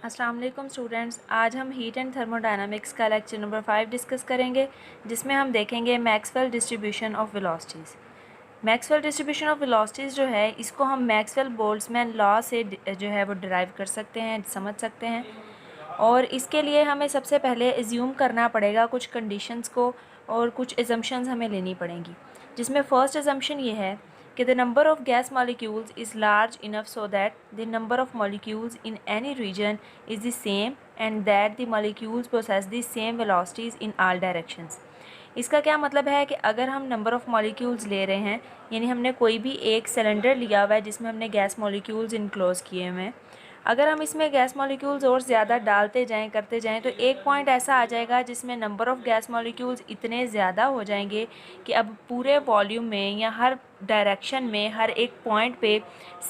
अस्सलाम वालेकुम स्टूडेंट्स, आज हम हीट एंड थर्मोडायनामिक्स का लेक्चर नंबर 5 डिस्कस करेंगे, जिसमें हम देखेंगे Maxwell distribution of velocities. Maxwell distribution of velocities जो है, इसको हम मैक्सवेल बोल्ट्जमैन लॉ से जो है वो डिराइव कर सकते हैं, समझ सकते हैं। और इसके लिए हमें सबसे पहले एज्यूम करना पड़ेगा कुछ कंडीशंस को, और कुछ एजम्पशंस हमें लेनी पड़ेंगी, जिसमें फ़र्स्ट एजम्पशन ये है कि the number of gas molecules is large enough so that the number of molecules in any region is the same and that the molecules possess the same velocities in all directions। इसका क्या मतलब है कि अगर हम number of molecules ले रहे हैं, यानी हमने कोई भी एक सिलेंडर लिया हुआ है जिसमें हमने गैस मॉलिक्यूल्स इनक्लोज़ किए हुए हैं, अगर हम इसमें गैस मॉलिक्यूल्स और ज़्यादा डालते जाएं करते जाएं तो एक पॉइंट ऐसा आ जाएगा जिसमें नंबर ऑफ़ गैस मॉलिक्यूल्स इतने ज़्यादा हो जाएंगे कि अब पूरे वॉल्यूम में या हर डायरेक्शन में हर एक पॉइंट पे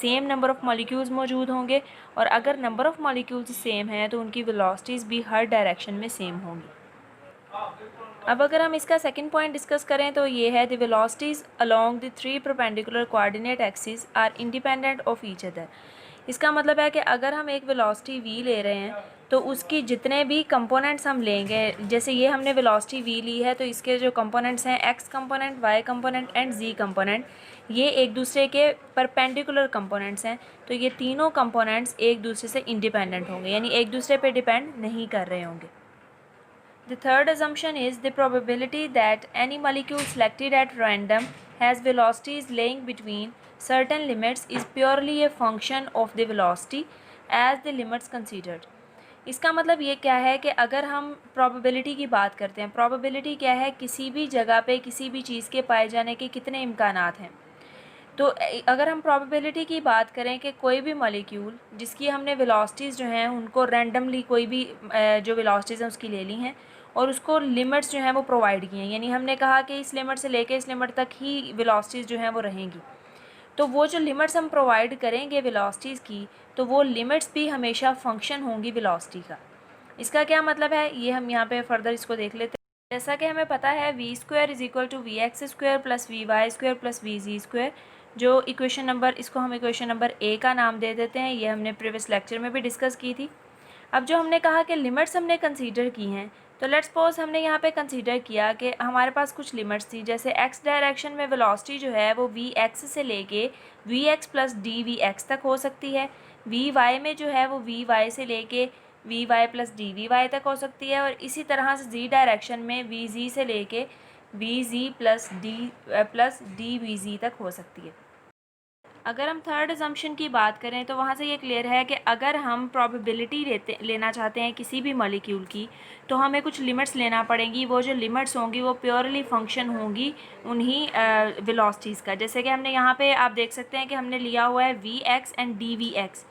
सेम नंबर ऑफ़ मॉलिक्यूल्स मौजूद होंगे, और अगर नंबर ऑफ़ मॉलिक्यूल्स सेम हैं तो उनकी वेलोसिटीज़ भी हर डायरेक्शन में सेम होंगी। अब अगर हम इसका सेकंड पॉइंट डिस्कस करें तो ये है, the velocities along the 3 perpendicular coordinate axis are independent of each other. इसका मतलब है कि अगर हम एक वेलोसिटी v ले रहे हैं तो उसकी जितने भी कंपोनेंट्स हम लेंगे, जैसे ये हमने वेलोसिटी v ली है तो इसके जो कंपोनेंट्स हैं x component, y component and z component, ये एक दूसरे के परपेंडिकुलर कंपोनेंट्स हैं, तो ये तीनों कंपोनेंट्स एक दूसरे से इंडिपेंडेंट होंगे, यानी एक दूसरे पे डिपेंड नहीं कर रहे होंगे। The third assumption is the probability that any molecule selected at random has velocities lying between certain limits is purely a function of the velocity as the limits considered। इसका मतलब ये क्या है कि अगर हम probability की बात करते हैं, probability क्या है, किसी भी जगह पे किसी भी चीज़ के पाए जाने के कितने इम्कानात हैं। तो अगर हम प्रोबेबिलिटी की बात करें कि कोई भी मॉलिक्यूल जिसकी हमने वेलोसिटीज़ जो हैं उनको रैंडमली कोई भी जो वेलोसिटीज़ हैं उसकी ले ली हैं, और उसको लिमिट्स जो हैं वो प्रोवाइड किए हैं, यानी हमने कहा कि इस लिमिट से लेके इस लिमिट तक ही वेलोसिटीज़ जो हैं वो रहेंगी, तो वो जो लिमिट्स हम प्रोवाइड करेंगे वेलोसिटीज़ की, तो वो लिमिट्स भी हमेशा फंक्शन होंगी वेलोसिटी का। इसका क्या मतलब है, ये हम यहाँ पे फर्दर इसको देख लेते हैं। जैसा कि हमें पता है v² = vx² + vy² + vz², जो इक्वेशन नंबर, इसको हम इक्वेशन नंबर ए का नाम दे देते हैं, ये हमने प्रीवियस लेक्चर में भी डिस्कस की थी। अब जो हमने कहा कि लिमिट्स हमने कंसीडर की हैं, तो लेट्स सपोज हमने यहाँ पे कंसीडर किया कि हमारे पास कुछ लिमिट्स थी, जैसे x डायरेक्शन में वेलोसिटी जो है वो vx से लेके vx + dvx तक हो सकती है, vy में जो है वो vy से लेके vy + dvy तक हो सकती है, और इसी तरह से z डायरेक्शन में vz से लेके vz + dvz तक हो सकती है। अगर हम थर्ड असम्पशन की बात करें तो वहाँ से ये क्लियर है कि अगर हम प्रोबेबिलिटी लेना चाहते हैं किसी भी मॉलिक्यूल की, तो हमें कुछ लिमिट्स लेना पड़ेंगी। वो जो लिमिट्स होंगी वो प्योरली फंक्शन होंगी उन्हीं वेलोसिटीज़ का। जैसे कि हमने यहाँ पे आप देख सकते हैं कि हमने लिया हुआ है vx एंड dvx।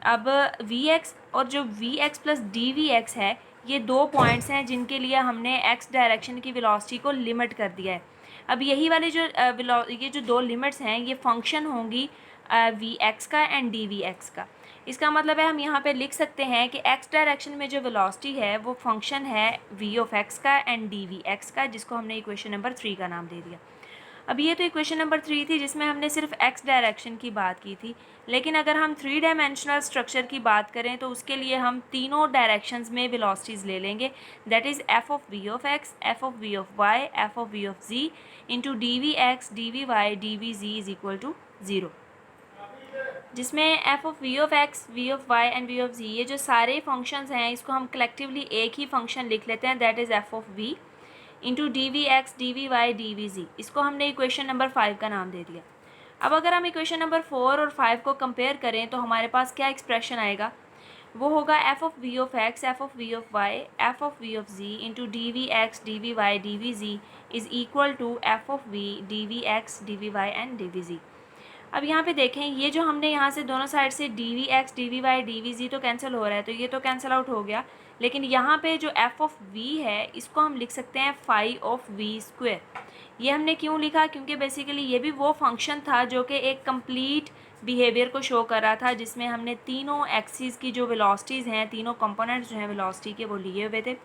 अब vx और जो vx + dvx है, ये दो पॉइंट्स हैं जिनके लिए हमने x डायरेक्शन की वेलोसिटी को लिमिट कर दिया है। अब यही वाली जो ये जो दो लिमिट्स हैं ये फंक्शन होंगी vx का एंड dvx का। इसका मतलब है हम यहाँ पे लिख सकते हैं कि x डायरेक्शन में जो वेलोसिटी है वो फंक्शन है v(x) का एंड dvx का, जिसको हमने इक्वेशन नंबर 3 का नाम दे दिया। अब ये तो इक्वेशन नंबर 3 थी जिसमें हमने सिर्फ x डायरेक्शन की बात की थी, लेकिन अगर हम 3 डायमेंशनल स्ट्रक्चर की बात करें तो उसके लिए हम तीनों डायरेक्शंस में वेलोसिटीज़ ले लेंगे, that is f(v(x), f(v(y), f(v(z) into dvx, dvy, dvz is equal to 0, जिसमें f(v(x), v(y) एंड v(z) ये जो सारे फंक्शंस हैं इसको हम कलेक्टिवली एक ही फंक्शन लिख लेते हैं, that is f(v) into dvx, dvy, dvz। इसको हमने इक्वेशन नंबर 5 का नाम दे दिया। अब अगर हम इक्वेशन नंबर 4 और 5 को कंपेयर करें तो हमारे पास क्या एक्सप्रेशन आएगा, वो होगा f(v(x), f(v(y), f(v(z) into dvx, dvy, dvz is equal to f(v), dvx, dvy and dvz। अब यहाँ पे देखें, ये जो हमने यहाँ से दोनों साइड से dvx, dvy, dvz तो कैंसिल हो रहा है, तो ये तो कैंसिल आउट हो गया, लेकिन यहाँ पे जो f(v) है इसको हम लिख सकते हैं phi(v²). ये हमने क्यों लिखा, क्योंकि बेसिकली ये भी वो फंक्शन था जो कि एक कंप्लीट बिहेवियर को शो कर रहा था, जिसमें हमने तीनों एक्सिस की जो वेलोसिटीज़ हैं, तीनों कंपोनेंट्स जो हैं वेलोसिटी के, वो लिए हुए थे,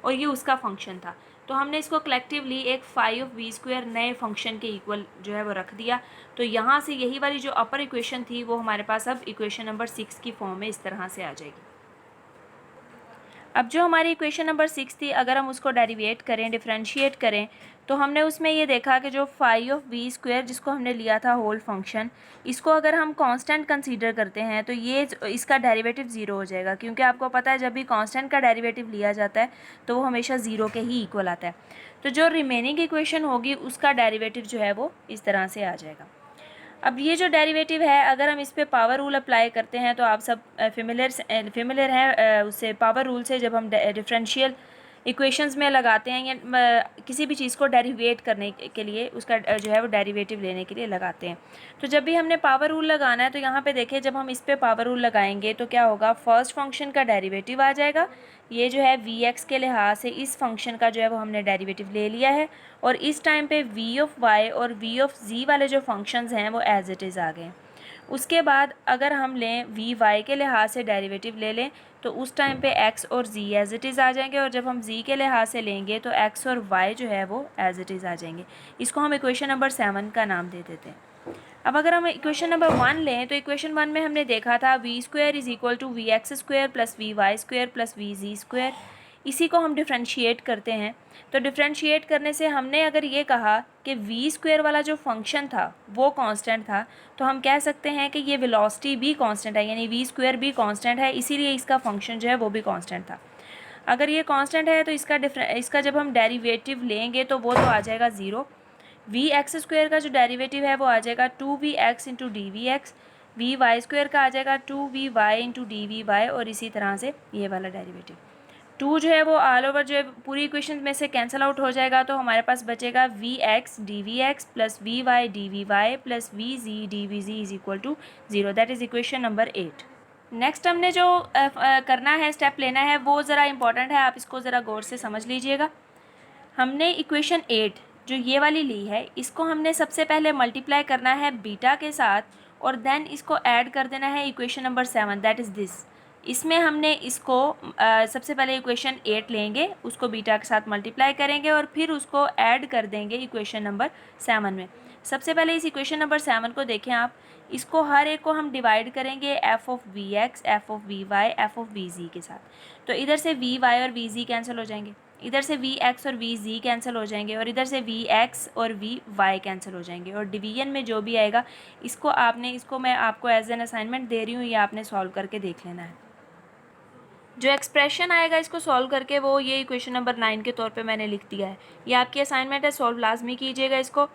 और ये उसका फंक्शन था। तो हमने इसको कलेक्टिवली एक phi(v²) नए फंक्शन के इक्वल जो है वो रख दिया। तो यहाँ से यही वाली जो अपर इक्वेशन थी वो हमारे पास अब इक्वेशन नंबर 6 की फॉर्म में इस तरह से आ जाएगी। अब जो हमारी इक्वेशन नंबर 6 थी, अगर हम उसको डेरिवेट करें, डिफरेंशिएट करें, तो हमने उसमें ये देखा कि जो फाई ऑफ बी स्क्वायर जिसको हमने लिया था होल फंक्शन, इसको अगर हम कांस्टेंट कंसीडर करते हैं तो ये इसका डेरिवेटिव ज़ीरो हो जाएगा, क्योंकि आपको पता है जब भी कांस्टेंट का डेरिवेटिव लिया जाता है तो वो हमेशा ज़ीरो के ही इक्वल आता है। तो जो रिमेनिंग इक्वेशन होगी उसका डेरिवेटिव जो है वो इस तरह से आ जाएगा। अब ये जो डेरिवेटिव है, अगर हम इस पे पावर रूल अप्लाई करते हैं तो आप सब फेमिलियर हैं उससे, पावर रूल से जब हम डिफरेंशियल इक्वेशंस में लगाते हैं या किसी भी चीज़ को डेरिवेट करने के लिए उसका जो है वो डेरिवेटिव लेने के लिए लगाते हैं। तो जब भी हमने पावर रूल लगाना है तो यहाँ पे देखिए, जब हम इस पे पावर रूल लगाएंगे तो क्या होगा, फर्स्ट फंक्शन का डेरिवेटिव आ जाएगा। ये जो है वी एक्स के लिहाज से इस फंक्शन का जो है वो हमने डेरिवेटिव ले लिया है, और इस टाइम पे वी ऑफ वाई और वी ऑफ जी वाले जो फंक्शंस हैं वो एज इट इज़ आ गए। उसके बाद अगर हम लें वी वाई के लिहाज से डेरिवेटिव ले लें तो उस टाइम पे एक्स और जी एज इट इज़ आ जाएंगे, और जब हम जी के लिहाज से लेंगे तो एक्स और वाई जो है वो एज इट इज़ आ जाएंगे। इसको हम इक्वेशन नंबर 7 का नाम दे देते हैं। अब अगर हम इक्वेशन नंबर 1 लें तो इक्वेशन 1 में हमने देखा था V square is equal to V x square plus V Y square plus V ji square. इसी को हम डिफ्रेंशिएट करते हैं, तो डिफ्रेंशिएट करने से हमने अगर ये कहा कि वी स्क्वायर वाला जो फंक्शन था वो कांस्टेंट था, तो हम कह सकते हैं कि ये वेलोसिटी भी कांस्टेंट है, यानी वी स्क्वायर भी कांस्टेंट है, इसीलिए इसका फंक्शन जो है वो भी कांस्टेंट था। अगर ये कांस्टेंट है तो इसका जब हम डेरिवेटिव लेंगे तो वो तो आ जाएगा ज़ीरो। वी एक्स स्क्वायर का जो डेरिवेटिव है वो आ जाएगा 2vx into D V X, V Y square का आ जाएगा 2vy into D V Y, और इसी तरह से ये वाला डेरिवेटिव 2 जो है वो ऑल ओवर जो है पूरी इक्वेशन में से कैंसिल आउट हो जाएगा, तो हमारे पास बचेगा V X D V X plus V Y D V Y plus V Z D V Z is equal to 0। That is equation number 8। Next हमने जो करना है, स्टेप लेना है, वो ज़रा इंपॉर्टेंट है, आप इसको ज़रा गौर से समझ लीजिएगा। हमने इक्वेशन 8 जो ये वाली ली है, इसको हमने सबसे पहले मल्टीप्लाई करना है बीटा के साथ, और देन इसको ऐड कर देना है equation number 7, that is this. इसमें हमने इसको सबसे पहले इक्वेशन 8 लेंगे, उसको बीटा के साथ मल्टीप्लाई करेंगे और फिर उसको ऐड कर देंगे इक्वेशन नंबर 7 में। सबसे पहले इस इक्वेशन नंबर 7 को देखें आप, इसको हर एक को हम डिवाइड करेंगे F of V X, F of V Y, F of V Z के साथ। तो इधर से वी वाई और वी जी कैंसिल हो जाएंगे, इधर से वी एक्स और वी जी कैंसिल हो जाएंगे, और इधर से वी एक्स और वी वाई कैंसिल हो जाएंगे, और डिवीजन में जो भी आएगा इसको मैं आपको एज एन असाइनमेंट दे रही हूँ, ये आपने सॉल्व करके देख लेना है। जो एक्सप्रेशन आएगा इसको सॉल्व करके वो ये इक्वेशन नंबर 9 के तौर पे मैंने लिख दिया है। ये आपकी असाइनमेंट है, सॉल्व लाजमी कीजिएगा इसको।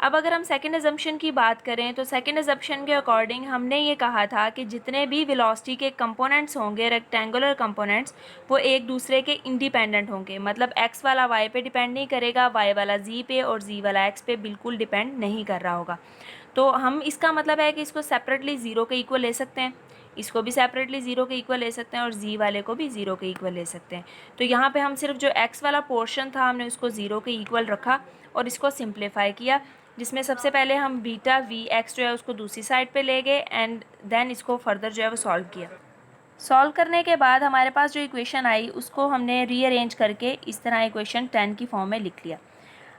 अब अगर हम सेकेंड अजम्पशन की बात करें तो सेकेंड अजम्पशन के अकॉर्डिंग हमने ये कहा था कि जितने भी वेलोसिटी के कंपोनेंट्स होंगे, रेक्टेंगुलर कंपोनेंट्स, वो एक दूसरे के इंडिपेंडेंट होंगे। मतलब एक्स वाला वाई पे डिपेंड नहीं करेगा, वाई वाला जी पे और जी वाला एक्स पे बिल्कुल डिपेंड नहीं कर रहा होगा। तो हम इसका मतलब है कि इसको सेपरेटली ज़ीरो के इक्वल ले सकते हैं, इसको भी सेपरेटली ज़ीरो के इक्वल ले सकते हैं, और जी वाले को भी ज़ीरो के इक्वल ले सकते हैं। तो यहाँ पे हम सिर्फ जो एक्स वाला पोर्शन था हमने उसको ज़ीरो के इक्वल रखा और इसको सिंप्लीफाई किया, जिसमें सबसे पहले हम बीटा वी एक्स जो है उसको दूसरी साइड पे ले गए, एंड देन इसको फर्दर जो है वो सॉल्व किया। सॉल्व करने के बाद हमारे पास जो इक्वेशन आई उसको हमने रीअरेंज करके इस तरह इक्वेशन 10 की फॉर्म में लिख लिया।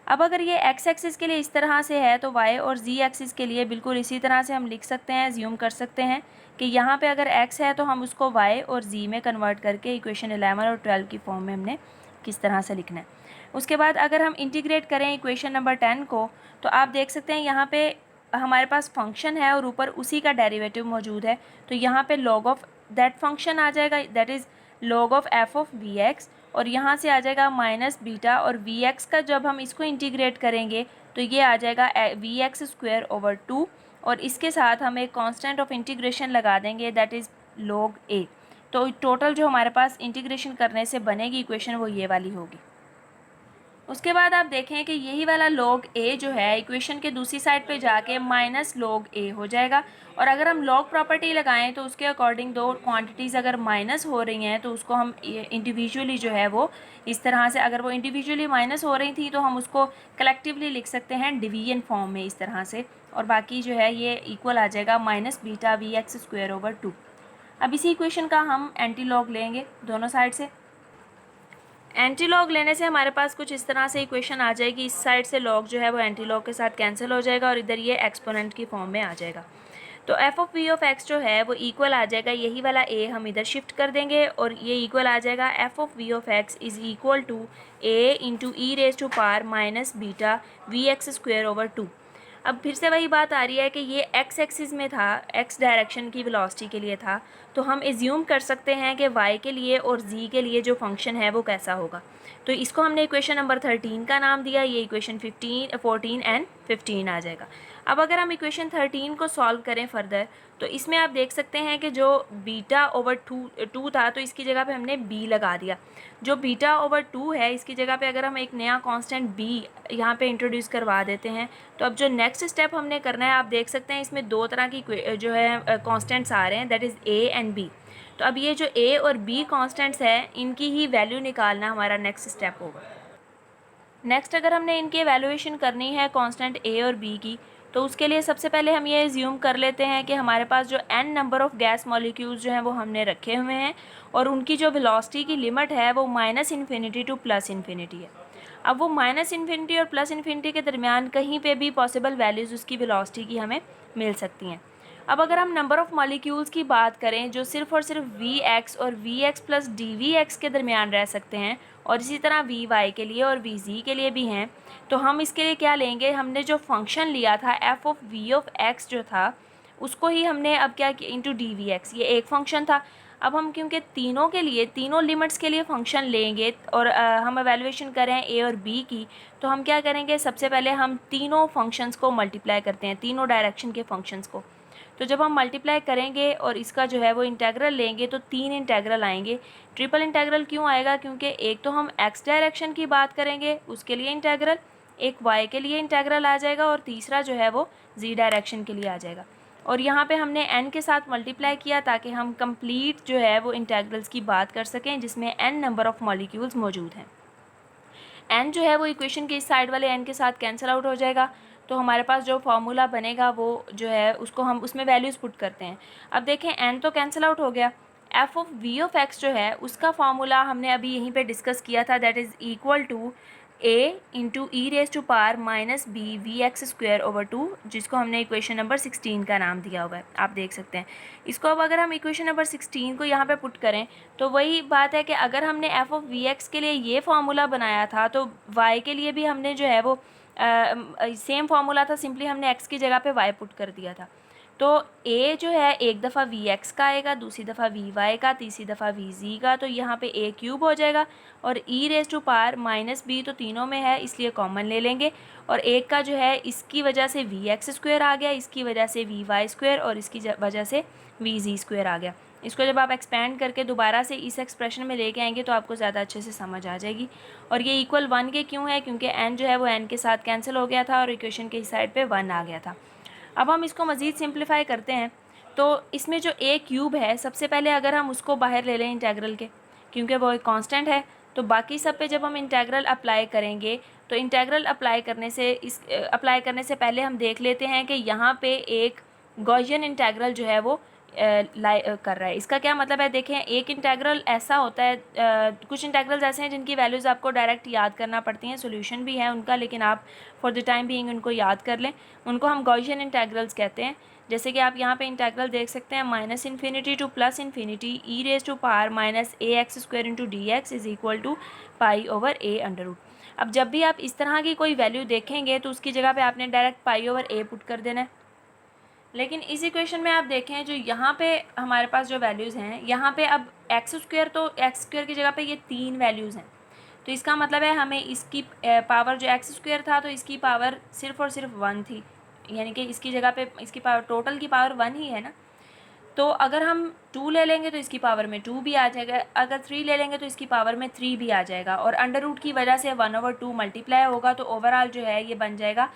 अब अगर ये एक्स एक्सिस के लिए इस तरह से है तो वाई और जी एक्सिस के लिए बिल्कुल इसी तरह से हम लिख सकते हैं, ज्यूम कर सकते हैं कि यहाँ पे अगर एक्स है तो हम उसको वाई और जी में कन्वर्ट करके इक्वेशन 11 और 12 की फॉर्म में हमने किस तरह से लिखना है। उसके बाद अगर हम इंटीग्रेट करें इक्वेशन नंबर 10 को, तो आप देख सकते हैं यहाँ पे हमारे पास फंक्शन है और ऊपर उसी का डेरिवेटिव मौजूद है, तो यहाँ पे log ऑफ दैट फंक्शन आ जाएगा, that is log of F of V X, और यहाँ से आ जाएगा माइनस बीटा, और वी एक्स का जब हम इसको इंटीग्रेट करेंगे तो ये आ जाएगा वी एक्स स्क्वायर ओवर 2, और इसके साथ हम एक कांस्टेंट ऑफ इंटीग्रेशन लगा देंगे, दैट इज़ log a। तो टोटल जो हमारे पास इंटीग्रेशन करने से बनेगी इक्वेशन वो ये वाली होगी। उसके बाद आप देखें कि यही वाला log a जो है इक्वेशन के दूसरी साइड पे जाके माइनस log a हो जाएगा, और अगर हम log प्रॉपर्टी लगाएं तो उसके अकॉर्डिंग दो क्वांटिटीज़ अगर माइनस हो रही हैं तो उसको हम इंडिविजुअली जो है वो इस तरह से, अगर वो इंडिविजुअली माइनस हो रही थी तो हम उसको कलेक्टिवली लिख सकते हैं डिवीजन फॉर्म में इस तरह से, और बाकी जो है ये इक्वल आ जाएगा minus beta V x square over 2। अब इसी इक्वेशन का हम एंटी लॉग लेंगे दोनों साइड से। एंटी लॉग लेने से हमारे पास कुछ इस तरह से इक्वेशन आ जाएगी, इस साइड से लॉग जो है वो एंटी लॉग के साथ कैंसिल हो जाएगा और इधर ये एक्सपोनेंट की फॉर्म में आ जाएगा। तो F of V of X जो है वो इक्वल आ जाएगा, यही वाला ए हम इधर शिफ्ट कर देंगे और ये इक्वल आ जाएगा F of V of X is equal to A into E raise to power minus beta V X square over 2। अब फिर से वही बात आ रही है कि ये एक्स एक्सिस में था, एक्स डायरेक्शन की वेलोसिटी के लिए था, तो हम एज्यूम कर सकते हैं कि वाई के लिए और जी के लिए जो फंक्शन है वो कैसा होगा। तो इसको हमने इक्वेशन नंबर 13 का नाम दिया, ये इक्वेशन 15, 14 एंड 15 आ जाएगा। अब अगर हम इक्वेशन 13 को सॉल्व करें फर्दर, तो इसमें आप देख सकते हैं कि जो बीटा ओवर टू था तो इसकी जगह पे हमने बी लगा दिया। जो बीटा ओवर 2 है इसकी जगह पे अगर हम एक नया कांस्टेंट बी यहाँ पे इंट्रोड्यूस करवा देते हैं, तो अब जो नेक्स्ट स्टेप हमने करना है, आप देख सकते हैं इसमें दो तरह की जो है कांस्टेंट्स आ रहे हैं, that is A and B. तो अब ये जो ए और बी कांस्टेंट्स हैं इनकी ही वैल्यू निकालना हमारा नेक्स्ट स्टेप होगा। नेक्स्ट अगर हमने इनकी एवेलुएशन करनी है कांस्टेंट ए और बी की, तो उसके लिए सबसे पहले हम ये एज्यूम कर लेते हैं कि हमारे पास जो n number of gas molecules जो हैं वो हमने रखे हुए हैं और उनकी जो वेलोसिटी की लिमिट है वो -इन्फिनिटी टू +इन्फिनिटी है। अब वो -इन्फिनिटी और +इन्फिनिटी के दरमियान कहीं पे भी पॉसिबल वैल्यूज़ उसकी वेलोसिटी की हमें मिल सकती हैं। अब अगर हम नंबर ऑफ़ मॉलिक्यूल्स की बात करें जो सिर्फ़ और सिर्फ वी एक्स और V X plus D V X के दरमियान रह सकते हैं और इसी तरह वी वाई के लिए और वी जी के लिए भी हैं, तो हम इसके लिए क्या लेंगे, हमने जो फंक्शन लिया था F of V of X जो था उसको ही हमने अब क्या किया इंटू डी वी एक्स, ये एक फंक्शन था। अब हम क्योंकि तीनों के लिए तीनों लिमिट्स के लिए फंक्शन लेंगे और हम एवेलुएशन करें ए और बी की, तो हम क्या करेंगे, सबसे पहले हम तीनों फंक्शंस को मल्टीप्लाई करते हैं, तीनों डायरेक्शन के फंक्शंस को। तो जब हम मल्टीप्लाई करेंगे और इसका जो है वो इंटेग्रल लेंगे तो 3 इंटेग्रल आएंगे। ट्रिपल इंटेग्रल क्यों आएगा, क्योंकि एक तो हम एक्स डायरेक्शन की बात करेंगे उसके लिए इंटेग्रल, एक वाई के लिए इंटेग्रल आ जाएगा और तीसरा जो है वो जी डायरेक्शन के लिए आ जाएगा। और यहाँ पे हमने एन के साथ मल्टीप्लाई किया ताकि हम कंप्लीट जो है वो इंटेग्रल्स की बात कर सकें जिसमें एन नंबर ऑफ़ मॉलिक्यूल्स मौजूद हैं। एन जो है वो इक्वेशन के इस साइड वाले एन के साथ कैंसिल आउट हो जाएगा, तो हमारे पास जो फार्मूला बनेगा वो जो है उसको हम उसमें वैल्यूज़ पुट करते हैं। अब देखें एन तो कैंसिल आउट हो गया, F of V of X जो है उसका फार्मूला हमने अभी यहीं पे डिस्कस किया था, that is equal to A into E raise to power minus B we X square over 2, जिसको हमने इक्वेशन नंबर 16 का नाम दिया हुआ है, आप देख सकते हैं इसको। अब अगर हम इक्वेशन नंबर 16 को यहाँ पे पुट करें तो वही बात है कि अगर हमने एफ ऑफ वी एक्स के लिए ये फार्मूला बनाया था तो वाई के लिए भी हमने जो है वो सेम फार्मूला था, सिंपली हमने एक्स की जगह पे वाई पुट कर दिया था। तो ए जो है एक दफ़ा वी एक्स का आएगा, दूसरी दफ़ा वी वाई का, तीसरी दफ़ा वी जी का, तो यहाँ पे ए क्यूब हो जाएगा और e raise to power minus b तो तीनों में है इसलिए कॉमन ले लेंगे, और एक का जो है इसकी वजह से वी एक्स स्क्वेयर आ गया, इसकी वजह से वी वाई स्क्वेयर और इसकी वजह से वी जी स्क्वेयर आ गया। इसको जब आप एक्सपेंड करके दोबारा से इस एक्सप्रेशन में लेके आएंगे तो आपको ज़्यादा अच्छे से समझ आ जाएगी। और ये इक्वल 1 के क्यों है, क्योंकि एन जो है वो एन के साथ कैंसिल हो गया था और इक्वेशन के इस साइड पे 1 आ गया था। अब हम इसको मज़ीद सिंप्लीफाई करते हैं, तो इसमें जो ए क्यूब है सबसे पहले अगर हम उसको बाहर ले लें इंटेग्रल के, क्योंकि वो एक कांस्टेंट है, तो बाकी सब पे जब हम इंटेग्रल अप्लाई करेंगे तो इंटेग्रल अप्लाई करने से पहले हम देख लेते हैं कि यहाँ पे एक गॉसियन इंटेग्रल जो है वो कर रहा है। इसका क्या मतलब है, देखें एक इंटेग्रल ऐसा होता है, कुछ इंटेग्रल्स ऐसे हैं जिनकी वैल्यूज़ आपको डायरेक्ट याद करना पड़ती हैं, सॉल्यूशन भी है उनका, लेकिन आप फॉर द टाइम बीइंग उनको याद कर लें, उनको हम गॉसियन इंटेग्रल्स कहते हैं। जैसे कि आप यहाँ पे इंटेग्रल देख सकते हैं -minus infinity to +plus infinity E raise to power minus A X square into D X is equal to pi over A under root. अब जब भी आप इस तरह की कोई वैल्यू देखेंगे तो उसकी जगह पे आपने डायरेक्ट पाई ओवर ए पुट कर देना है। लेकिन इस इक्वेशन में आप देखें जो यहाँ पे हमारे पास जो वैल्यूज़ हैं, यहाँ पे अब एक्स स्क्वेयर की जगह पे ये 3 वैल्यूज़ हैं, तो इसका मतलब है हमें इसकी पावर जो एक्स स्क्वेयर था तो इसकी पावर सिर्फ़ और सिर्फ 1 थी, यानी कि इसकी जगह पे इसकी पावर टोटल की पावर 1 ही है ना। तो अगर हम 2 ले लेंगे तो इसकी पावर में 2 भी आ जाएगा, अगर 3 ले लेंगे तो इसकी पावर में 3 भी आ जाएगा, और अंडर रूट की वजह से 1/2 मल्टीप्लाई होगा, तो ओवरऑल जो है ये बन जाएगा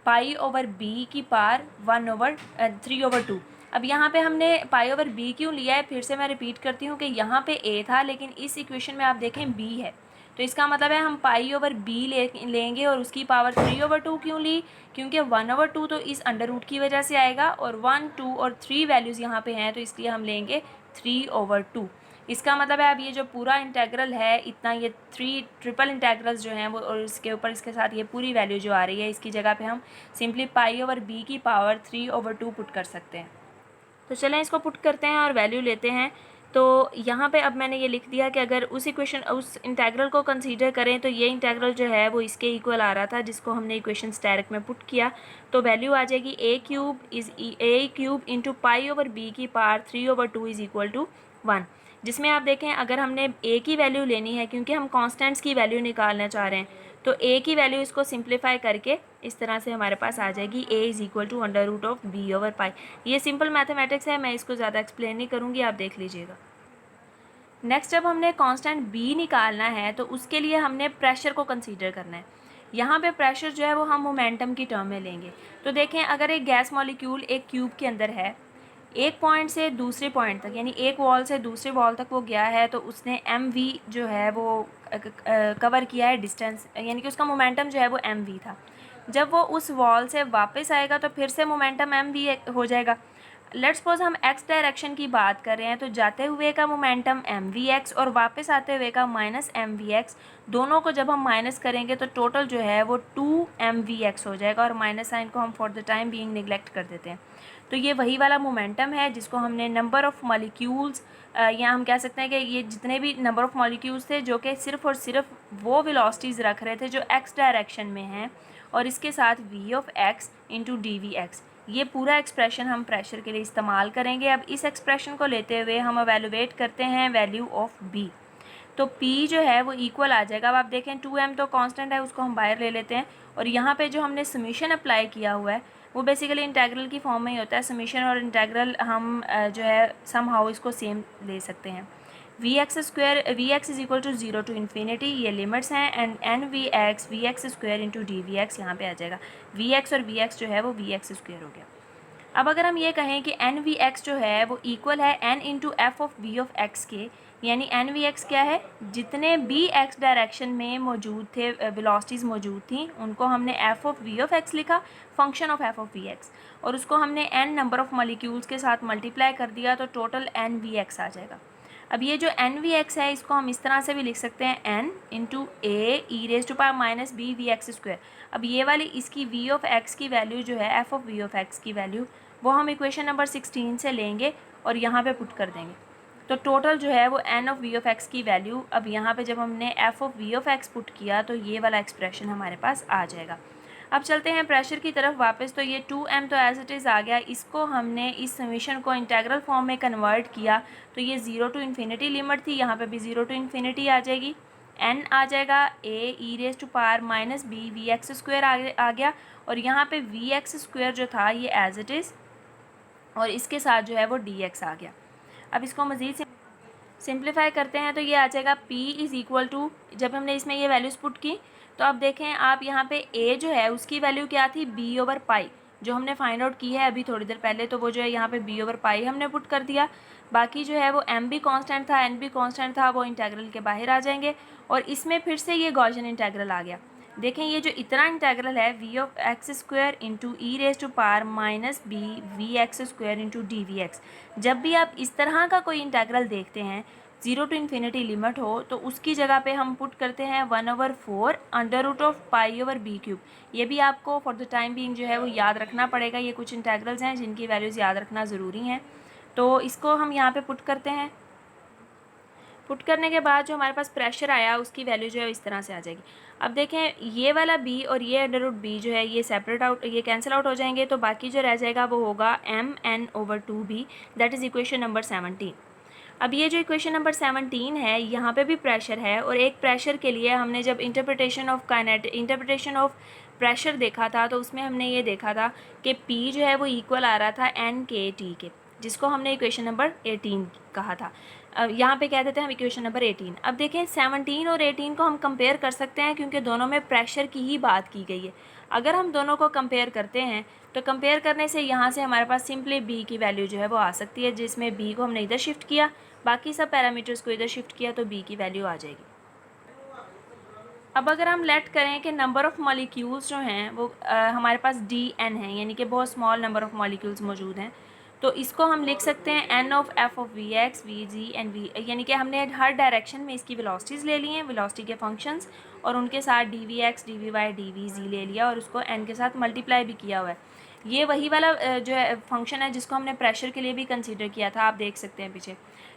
पाई ओवर बी की पावर 3/2। अब यहाँ पे हमने पाई ओवर बी क्यों लिया है, फिर से मैं रिपीट करती हूँ कि यहाँ पे ए था लेकिन इस इक्वेशन में आप देखें बी है, तो इसका मतलब है हम पाई ओवर बी लेंगे और उसकी पावर 3/2 क्यों ली, क्योंकि 1/2 तो इस अंडर रूट की वजह से आएगा और 1, 2 और 3 वैल्यूज़ यहाँ पे हैं, तो इसलिए हम लेंगे 3/2। इसका मतलब है अब ये जो पूरा इंटेग्रल है इतना, ये 3 ट्रिपल इंटेग्रल्स जो हैं वो, और इसके ऊपर इसके साथ ये पूरी वैल्यू जो आ रही है इसकी जगह पे हम सिंपली पाई ओवर बी की पावर 3/2 पुट कर सकते हैं। तो चलें इसको पुट करते हैं और वैल्यू लेते हैं। तो यहाँ पे अब मैंने ये लिख दिया कि अगर उस इंटेग्रल को कंसीडर करें तो ये इंटेग्रल जो है वो इसके इक्वल आ रहा था, जिसको हमने इक्वेशंस डायरेक्ट में पुट किया। तो वैल्यू आ जाएगी a³ into pi over b की पावर 3/2 इज़ इक्वल टू 1। जिसमें आप देखें अगर हमने a की वैल्यू लेनी है, क्योंकि हम कॉन्स्टेंट्स की वैल्यू निकालना चाह रहे हैं, तो a की वैल्यू इसको सिंप्लीफाई करके इस तरह से हमारे पास आ जाएगी a इज़ इक्वल टू √b/पाई। ये सिंपल मैथमेटिक्स है, मैं इसको ज़्यादा एक्सप्लेन नहीं करूँगी, आप देख लीजिएगा। नेक्स्ट जब हमने कांस्टेंट b निकालना है तो उसके लिए हमने प्रेशर को कंसीडर करना है। यहाँ पे प्रेशर जो है वो हम मोमेंटम की टर्म में लेंगे। तो देखें अगर एक गैस मॉलिक्यूल एक क्यूब के अंदर है, एक पॉइंट से दूसरे पॉइंट तक, यानी एक वॉल से दूसरे वॉल तक वो गया है, तो उसने mv जो है वो कवर किया है डिस्टेंस, यानी कि उसका मोमेंटम जो है वो mv था। जब वो उस वॉल से वापस आएगा तो फिर से मोमेंटम mv हो जाएगा। लेट्स सपोज हम x डायरेक्शन की बात कर रहे हैं, तो जाते हुए का मोमेंटम mvx और वापस आते हुए का -mvx, दोनों को जब हम माइनस करेंगे तो टोटल जो है वो 2mvx हो जाएगा, और माइनस साइन को हम for the time being neglect कर देते हैं। तो ये वही वाला मोमेंटम है जिसको हमने नंबर ऑफ़ मॉलिक्यूल्स, या हम कह सकते हैं कि ये जितने भी नंबर ऑफ़ मॉलिक्यूल्स थे जो कि सिर्फ़ और सिर्फ वो वेलोसिटीज़ रख रहे थे जो x डायरेक्शन में हैं, और इसके साथ v of x into dvx, ये पूरा एक्सप्रेशन हम प्रेशर के लिए इस्तेमाल करेंगे। अब इस एक्सप्रेशन को लेते हुए हम एवेलुएट करते हैं वैल्यू ऑफ b। तो p जो है वो इक्वल आ जाएगा। अब आप देखें 2m तो कांस्टेंट है, उसको हम बाहर ले लेते हैं, और यहाँ पे जो हमने समीशन अप्लाई किया हुआ है वो बेसिकली इंटेग्रल की फॉर्म में ही होता है। समीशन और इंटेग्रल हम जो है समहाउ इसको सेम ले सकते हैं। vx is equal to 0 to infinity, ये लिमिट्स हैं, एंड vx इंटू dvx यहाँ पे आ जाएगा। vx और vx जो है वो vx स्क्वायर हो गया। अब अगर हम ये कहें कि nvx जो है वो इक्वल है n into F of v of x के, यानी nvx क्या है, जितने भी x डायरेक्शन में मौजूद थे, वेलोसिटीज़ मौजूद थी, उनको हमने f of v of x लिखा, function of f of vx, और उसको हमने n नंबर ऑफ़ मॉलिक्यूल्स के साथ मल्टीप्लाई कर दिया, तो टोटल nvx आ जाएगा। अब ये जो nvx है इसको हम इस तरह से भी लिख सकते हैं n into A E raise to power minus B we x square. अब ये वाली इसकी v ऑफ x की वैल्यू जो है, f of v of x की वैल्यू, वो हम इक्वेशन नंबर 16 से लेंगे और यहाँ पे पुट कर देंगे। तो टोटल जो है वो n of v of x की वैल्यू, अब यहाँ पे जब हमने f of v of x put किया तो ये वाला एक्सप्रेशन हमारे पास आ जाएगा। अब चलते हैं प्रेशर की तरफ वापस। तो ये 2m तो एज इट इज़ आ गया, इसको हमने इस समीशन को इंटेग्रल फॉर्म में कन्वर्ट किया, तो ये 0 टू इन्फिनिटी लिमिट थी, यहाँ पे भी 0 टू इन्फिनिटी आ जाएगी। n आ जाएगा a e raise to power minus B we x square आ गया, और यहाँ पे वी एक्स स्क्वायर जो था ये एज इट इज़, और इसके साथ जो है वो dx आ गया। अब इसको मज़ीद सिंप्लीफाई करते हैं तो ये आ जाएगा p इज़ इक्वल टू, जब हमने इसमें ये वैल्यूज़ पुट की तो अब देखें आप यहाँ पे a जो है उसकी वैल्यू क्या थी, b ओवर पाई, जो हमने फाइंड आउट की है अभी थोड़ी देर पहले, तो वो जो है यहाँ पे b ओवर पाई हमने पुट कर दिया। बाकी जो है वो m भी कांस्टेंट था, n भी कांस्टेंट था, वो इंटेग्रल के बाहर आ जाएंगे, और इसमें फिर से ये गॉसियन इंटेग्रल आ गया। देखें ये जो इतना इंटेग्रल है v of X square into E raise to power minus B we x square into D V X, जब भी आप इस तरह का कोई इंटेग्रल देखते हैं 0 टू इन्फिनिटी लिमिट हो, तो उसकी जगह पे हम पुट करते हैं 1/4 under root of pi over B cube. ये भी आपको फॉर द टाइम बीइंग जो है वो याद रखना पड़ेगा, ये कुछ इंटेग्रल्स हैं जिनकी वैल्यूज़ याद रखना ज़रूरी हैं। तो इसको हम यहाँ पे पुट करते हैं। पुट करने के बाद जो हमारे पास प्रेशर आया उसकी वैल्यू जो है इस तरह से आ जाएगी। अब देखें ये वाला b और ये अंडर रूट b जो है ये सेपरेट आउट, ये कैंसिल आउट हो जाएंगे, तो बाकी जो रह जाएगा वो होगा mn/2b, that is equation number 17। अब ये जो इक्वेशन नंबर 17 है यहाँ पे भी प्रेशर है, और एक प्रेशर के लिए हमने जब इंटरप्रिटेशन ऑफ प्रेशर देखा था तो उसमें हमने ये देखा था कि p जो है वो इक्वल आ रहा था n/t के, जिसको हमने इक्वेशन नंबर 18 कहा था। अब यहाँ पे कह देते हैं हम इक्वेशन नंबर 18। अब देखें 17 और 18 को हम कंपेयर कर सकते हैं क्योंकि दोनों में प्रेशर की ही बात की गई है। अगर हम दोनों को कंपेयर करते हैं तो कंपेयर करने से यहाँ से हमारे पास सिंपली b की वैल्यू जो है वो आ सकती है, जिसमें b को हमने इधर शिफ्ट किया, बाकी सब पैरामीटर्स को इधर शिफ्ट किया, तो b की वैल्यू आ जाएगी। अब अगर हम लेट करें कि नंबर ऑफ़ मॉलिक्यूल्स जो हैं वो हमारे पास dn है, यानी कि बहुत स्मॉल नंबर ऑफ़ मॉलिक्यूल्स मौजूद हैं, तो इसको हम लिख सकते हैं n of f of V X V Z and V, यानी कि हमने हर डायरेक्शन में इसकी वेलोसिटीज़ ले ली हैं, वेलोसिटी के फंक्शंस, और उनके साथ D V X D V Y D V Z ले लिया, और उसको n के साथ मल्टीप्लाई भी किया हुआ है। ये वही वाला जो है फंक्शन है जिसको हमने प्रेशर के लिए भी कंसीडर किया था, आप देख सकते हैं पीछे।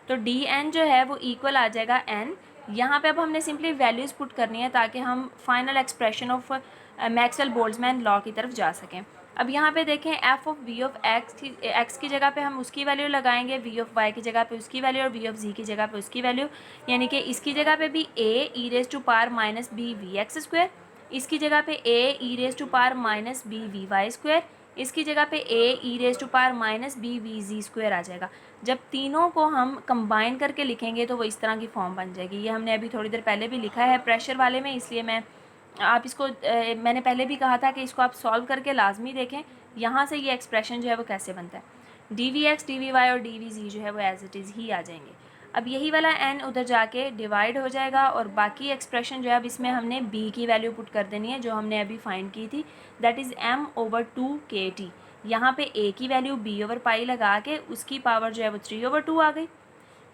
तो डी एन जो है वो इक्वल आ जाएगा एन। यहाँ पे अब हमने सिंपली वैल्यूज़ पुट करनी है ताकि हम final expression of Maxwell Boltzmann law की तरफ जा सकें। अब यहाँ पे देखें F of V of X की जगह पे हम उसकी वैल्यू लगाएंगे, वी ऑफ वाई की जगह पे उसकी वैल्यू और वी ऑफ जी की जगह पे उसकी वैल्यू। यानी कि इसकी जगह पे भी a E raise to power minus B we x square, इसकी जगह पे a E raise to power minus B v Y square, इसकी जगह पे a E raise to power minus B v ji square आ जाएगा। जब तीनों को हम कंबाइन करके लिखेंगे तो वो इस तरह की फॉर्म बन जाएगी। ये हमने अभी थोड़ी देर पहले भी लिखा है प्रेशर वाले में, इसलिए आप इसको मैंने पहले भी कहा था कि इसको आप सॉल्व करके लाजमी देखें यहाँ से ये एक्सप्रेशन जो है वो कैसे बनता है। D V X D V Y और डी वी जी जो है वो एज इट इज़ ही आ जाएंगे। अब यही वाला n उधर जाके डिवाइड हो जाएगा और बाकी एक्सप्रेशन जो है अब इसमें हमने b की वैल्यू पुट कर देनी है जो हमने अभी फाइंड की थी, दैट इज़ m/2kt। यहाँ पे a की वैल्यू b/पाई लगा के उसकी पावर जो है वो 3/2 आ गई।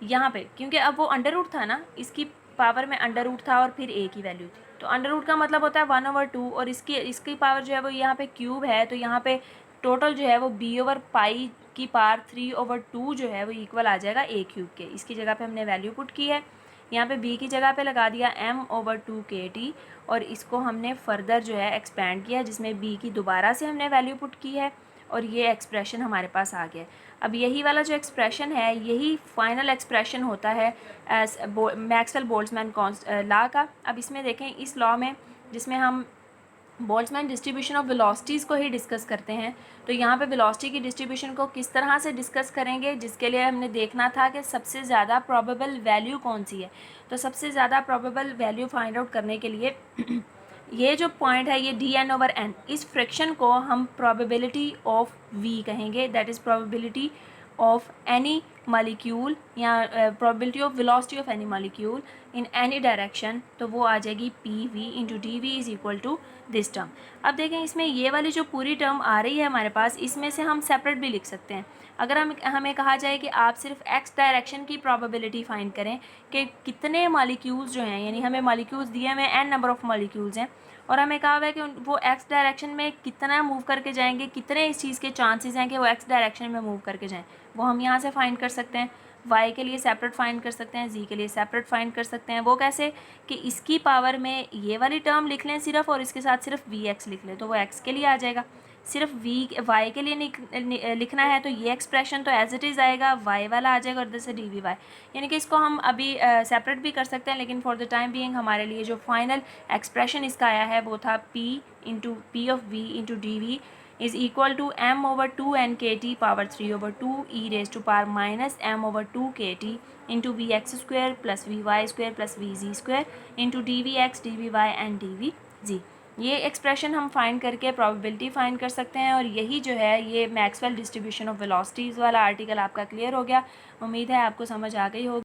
यहाँ पे क्योंकि अब वो अंडर रूट था ना, इसकी पावर में अंडर रूट था और फिर a की वैल्यू थी, तो अंडर रूट का मतलब होता है 1/2 और इसकी पावर जो है वो यहाँ पे क्यूब है, तो यहाँ पे टोटल जो है वो b/पाई की पावर 3/2 जो है वो इक्वल आ जाएगा a क्यूब के। इसकी जगह पे हमने वैल्यू पुट की है, यहाँ पे b की जगह पे लगा दिया m/2kt और इसको हमने फर्दर जो है एक्सपेंड किया जिसमें b की दोबारा से हमने वैल्यू पुट की है और ये एक्सप्रेशन हमारे पास आ गया है। अब यही वाला जो एक्सप्रेशन है यही फाइनल एक्सप्रेशन होता है मैक्सवेल बोल्ट्जमैन लॉ का। अब इसमें देखें इस लॉ में जिसमें हम बोल्ट्जमैन डिस्ट्रीब्यूशन ऑफ वेलोसिटीज़ को ही डिस्कस करते हैं, तो यहाँ पे वेलोसिटी की डिस्ट्रीब्यूशन को किस तरह से डिस्कस करेंगे, जिसके लिए हमने देखना था कि सबसे ज़्यादा प्रोबेबल वैल्यू कौन सी है। तो सबसे ज़्यादा प्रोबेबल वैल्यू फाइंड आउट करने के लिए ये जो पॉइंट है ये dn/n, इस फ्रैक्शन को हम प्रोबेबिलिटी ऑफ v कहेंगे, that is probability of any molecule या probability of velocity of any molecule in any direction, तो वो आ जाएगी p v into D v is equal to this term. अब देखें इसमें ये वाली जो पूरी टर्म आ रही है हमारे पास, इसमें से हम सेपरेट भी लिख सकते हैं। अगर हमें कहा जाए कि आप सिर्फ एक्स डायरेक्शन की प्रोबेबिलिटी फाइंड करें कि कितने मॉलिक्यूल्स जो हैं, यानी हमें मॉलिक्यूल्स दिए हुए एन नंबर ऑफ़ मॉलिक्यूल्स हैं और हमें कहा हुआ है कि वो एक्स डायरेक्शन में कितना मूव करके जाएंगे, कितने इस चीज़ के चांसेस हैं कि वो एक्स डायरेक्शन में मूव करके जाएँ, वो हम यहाँ से फाइंड कर सकते हैं। y के लिए सेपरेट फाइंड कर सकते हैं, z के लिए सेपरेट फाइंड कर सकते हैं। वो कैसे कि इसकी पावर में ये वाली टर्म लिख लें सिर्फ और इसके साथ सिर्फ vx लिख लें, तो वो x के लिए आ जाएगा। सिर्फ y के लिए लिखना है तो ये एक्सप्रेशन तो एज इट इज़ आएगा, y वाला आ जाएगा और इधर से डी वी वाई। यानी कि इसको हम अभी सेपरेट भी कर सकते हैं, लेकिन फॉर द टाइम बीइंग हमारे लिए जो फाइनल एक्सप्रेशन इसका आया है वो था p of v into D V is equal to m/2n kt power 3/2 e raised to power minus m/2 kt into vx square plus vy square plus vz square into dvx dvy and dvz। ये expression हम find करके probability find कर सकते हैं और यही जो है ये मैक्सवेल डिस्ट्रीब्यूशन ऑफ वेलोसिटीज़ वाला आर्टिकल आपका क्लियर हो गया। उम्मीद है आपको समझ आ गई होगी।